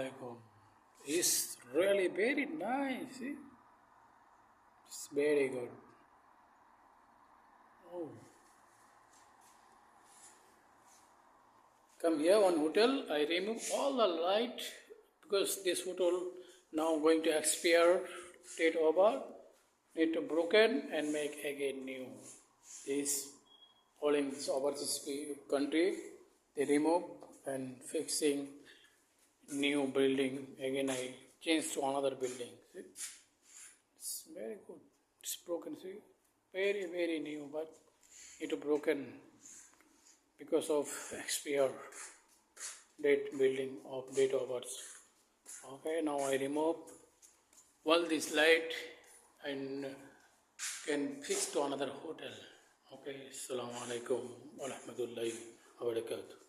Assalamualaikum. It's really very nice. See? It's very good. Oh, come here one hotel. I remove all the light because this hotel now going to expire, date over, need to broken and make again new. This all in this overseas country they remove and fixing new building again. I change to another building. See? It's very good. It's broken. See, very new, but it broken because of expire date building of date of birth. Okay, now I remove all this light and can fix to another hotel. Okay, Assalamu alaikum wa rahmatullahi wa barakatuh.